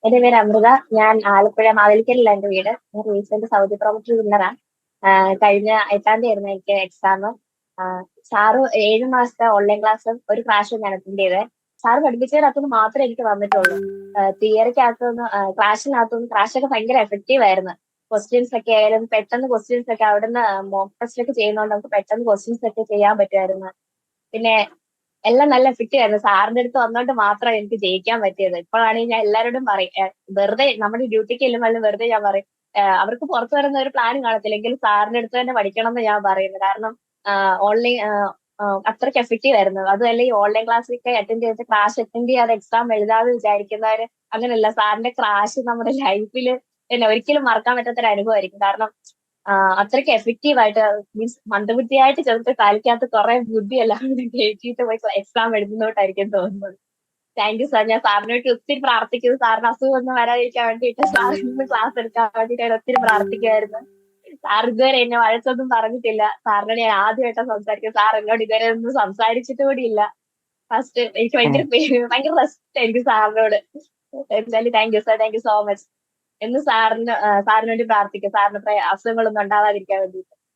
എന്റെ പേര് അമൃത. ഞാൻ ആലപ്പുഴ മാവേലിക്കരയിലാണ് എന്റെ വീട്. ഞാൻ റീസെന്റ് സൗദി പ്രൊമോട്ടറി വിന്നറാണ്. കഴിഞ്ഞ 8-ാം തീയതി ആയിരുന്നു എനിക്ക് എക്സാം. സാറ് 7 മാസത്തെ ഓൺലൈൻ ക്ലാസ്സും ഒരു ക്രാഷും ഞാൻ അറ്റൻഡ് ചെയ്തത്. സാറ് പഠിപ്പിച്ചതിനകത്തുനിന്ന് മാത്രമേ എനിക്ക് വന്നിട്ടുള്ളൂ. തിയറിക്കകത്തുനിന്ന് ക്രാഷിനകത്തുനിന്ന് ക്രാഷൊക്കെ ഭയങ്കര എഫക്റ്റീവ് ആയിരുന്നു. ക്വസ്റ്റ്യൻസ് ഒക്കെ ആയാലും പെട്ടെന്ന് ക്വസ്റ്റ്യൻസ് ഒക്കെ അവിടുന്ന് മോക്ക് ടെസ്റ്റ് ഒക്കെ ചെയ്യുന്നതുകൊണ്ട് നമുക്ക് പെട്ടെന്ന് ക്വസ്റ്റ്യൻസ് ഒക്കെ ചെയ്യാൻ പറ്റുമായിരുന്നു. പിന്നെ എല്ലാം നല്ല എഫക്റ്റീവ് ആയിരുന്നു. സാറിന്റെ അടുത്ത് വന്നോണ്ട് മാത്രമാണ് എനിക്ക് ജയിക്കാൻ പറ്റിയത്. ഇപ്പോഴാണെങ്കിൽ ഞാൻ എല്ലാവരോടും പറയും, വെറുതെ നമ്മുടെ ഡ്യൂട്ടിക്ക് ചെല്ലുമ്പോഴും വെറുതെ ഞാൻ പറയും, അവർക്ക് പുറത്തു വരുന്ന ഒരു പ്ലാൻ കാണത്തില്ല, എങ്കിലും സാറിന്റെ അടുത്ത് തന്നെ പഠിക്കണം എന്ന് ഞാൻ പറയുന്നത്. കാരണം ഓൺലൈൻ അത്രയ്ക്ക് എഫക്റ്റീവ് ആയിരുന്നു. അതുമല്ല ഈ ഓൺലൈൻ ക്ലാസ്സിലൊക്കെ അറ്റൻഡ് ചെയ്തിട്ട് ക്ലാസ് അറ്റൻഡ് ചെയ്യാതെ എക്സാം എഴുതാതെ വിചാരിക്കുന്നവര് അങ്ങനെയല്ല. സാറിന്റെ ക്രാഷ് നമ്മുടെ ലൈഫിൽ പിന്നെ ഒരിക്കലും മറക്കാൻ പറ്റാത്തൊരു അനുഭവമായിരിക്കും. കാരണം അത്രയ്ക്ക് എഫക്റ്റീവ് ആയിട്ട്, മീൻസ് മന്ദബുദ്ധിയായിട്ട് ചെറുത്ത് തലയ്ക്കകത്ത് കുറെ ബുദ്ധിയെല്ലാം കൂടി കയറ്റിയിട്ട് പോയി എക്സാം എഴുതുന്നോട്ടായിരിക്കും തോന്നുന്നത്. Thank you sir. ഞാൻ സാറിന് വേണ്ടി ഒത്തിരി പ്രാർത്ഥിക്കുന്നു. സാറിന് അസുഖമൊന്നും വരാതിരിക്കാൻ വേണ്ടിയിട്ട് സാറിന് ക്ലാസ് എടുക്കാൻ വേണ്ടിയിട്ട് ഞാൻ ഒത്തിരി പ്രാർത്ഥിക്കുമായിരുന്നു. സാർ ഇതുവരെ എന്നെ വഴക്കൊന്നും പറഞ്ഞിട്ടില്ല. സാറിനോട് ഞാൻ ആദ്യമായിട്ടാണ് സംസാരിക്കുന്നത്. സാർ എന്നോട് ഇതുവരെ ഒന്നും സംസാരിച്ചിട്ട് കൂടിയില്ല. ഫസ്റ്റ് എനിക്ക് ഉം. ഭയങ്കര ഭയങ്കര റെസ്പെക്ട് എനിക്ക് സാറിനോട്. എന്തായാലും thank you sir, thank you so much. എന്ന് സാറിന് വേണ്ടി പ്രാർത്ഥിക്കും. സാറിന് അസുഖങ്ങളൊന്നും ഉണ്ടാവാതിരിക്കാൻ വേണ്ടി.